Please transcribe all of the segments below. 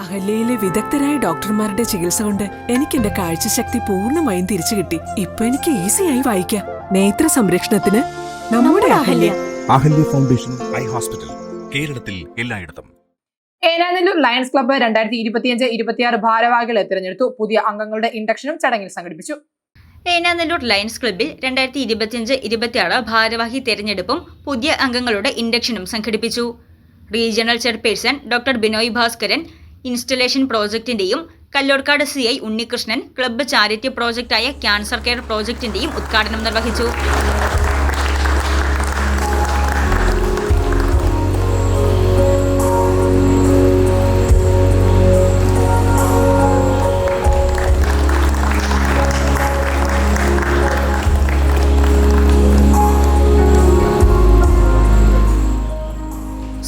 അഹല്യയിലെ വിദഗ്ധരായ ഡോക്ടർമാരുടെ ചികിത്സ കൊണ്ട് എനിക്ക് എന്റെ കാഴ്ചശക്തി പൂർണ്ണമായും തിരിച്ചു കിട്ടി. ഇപ്പൊ എനിക്ക് ഈസിയായി വായിക്കാം. നേത്ര സംരക്ഷണത്തിന് നമ്മുടെ Ahalya. Ahalya foundation eye hospital, കേരളത്തിൽ എല്ലായിടത്തും. ഏനാനെല്ലൂർ ലയൺസ് ക്ലബ്ബ് 2025-26 ഭാരവാഹികളെ തിരഞ്ഞെടുത്തു. പുതിയ അംഗങ്ങളുടെ ഇൻഡക്ഷനും ചടങ്ങിൽ സംഘടിപ്പിച്ചു. ഏനാനെല്ലൂർ ലയൺസ് ക്ലബ്ബിൽ 2025-26 ഭാരവാഹി തെരഞ്ഞെടുപ്പും പുതിയ അംഗങ്ങളുടെ ഇൻഡക്ഷനും സംഘടിപ്പിച്ചു. Regional chairperson doctor Binoy Bhaskaran installation പ്രോജക്ടിന്റെയും Kallorkkad CI Unnikrishnan club charity പ്രോജക്റ്റായ ക്യാൻസർ കെയർ പ്രോജക്ടിന്റെയും ഉദ്ഘാടനം നിർവഹിച്ചു.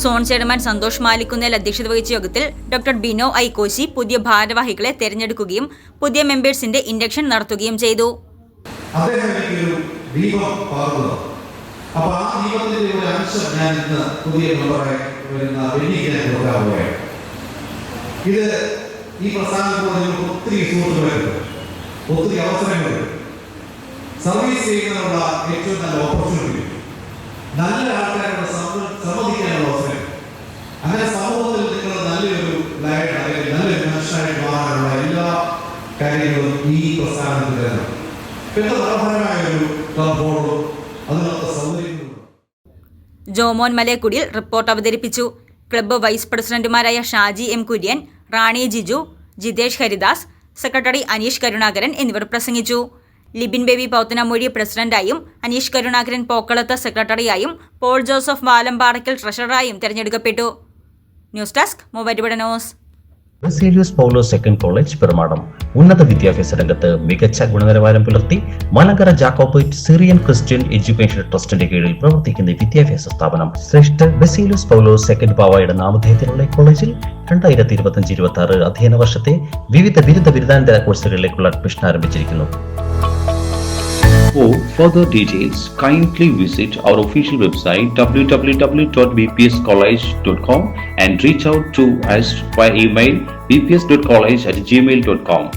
സോൺ ചെയർമാൻ സന്തോഷ് മാലിക്കുന്നേൽ അധ്യക്ഷത വഹിച്ച യോഗത്തിൽ ഡോക്ടർ ബിനോ ഐ കോശി പുതിയ ഭാരവാഹികളെ തെരഞ്ഞെടുക്കുകയും പുതിയ മെമ്പേഴ്സിന്റെ ഇൻഡക്ഷൻ നടത്തുകയും ചെയ്തു. സർവീസ് ചെയ്യുന്നതിനുള്ള ഏറ്റവും നല്ല ഓപ്പർച്യൂണിറ്റി, നല്ല ആൾക്കാരുടെ സമ്മതിക്കാനുള്ള അവസരം, അങ്ങനെ സമൂഹത്തിൽ നിങ്ങൾ നല്ലൊരു ലൈഡ് അല്ലെങ്കിൽ നല്ലൊരു മനുഷ്യനായിട്ട് മാറാനുള്ള എല്ലാ കാര്യങ്ങളും ഈ പ്രസ്ഥാനത്തിൽ തരണം. പിന്നെ മനോഹരമായ ഒരു ക്ലബോർഡും അതിനൊക്കെ സൗകര്യങ്ങളും. ജോമോൻ മലേക്കുടിയിൽ റിപ്പോർട്ട് അവതരിപ്പിച്ചു. ക്ലബ്ബ് വൈസ് പ്രസിഡന്റുമാരായ ഷാജി M കുര്യൻ, റാണി ജിജു, ജിതേഷ് ഹരിദാസ്, സെക്രട്ടറി അനീഷ് കരുണാകരൻ എന്നിവർ പ്രസംഗിച്ചു. ലിബിൻ ബേബി പൗത്തനമൂഴി പ്രസിഡന്റായും അനീഷ് കരുണാകരൻ പോക്കളത്ത് സെക്രട്ടറിയായും പോൾ ജോസഫ് വാലമ്പാറയ്ക്കൽ ട്രഷററായും തെരഞ്ഞെടുക്കപ്പെട്ടു. News desk Muvattupuzha news. Baselius Paulose second college Perumadom ഉന്നത വിദ്യാഭ്യാസ രംഗത്ത് മികച്ച ഗുണനിലവാരം പുലർത്തി Malankara Jacobite Syrian Christian education ട്രസ്റ്റിന്റെ കീഴിൽ പ്രവർത്തിക്കുന്ന വിദ്യാഭ്യാസ സ്ഥാപനം. ശ്രേഷ്ഠ ബസേലിയസ് പൗലോസ് സെക്കൻഡ് പാവായുടെ നാമധേയത്തിലുള്ള കോളേജിൽ 2025-26 അധ്യയന വർഷത്തെ വിവിധ ബിരുദാനന്തര കോഴ്സുകളിലേക്കുള്ള അഡ്മിഷൻ ആരംഭിച്ചിരിക്കുന്നു. For further details, kindly visit our official website www.bpscollege.com and reach out to us via email bps.college@gmail.com.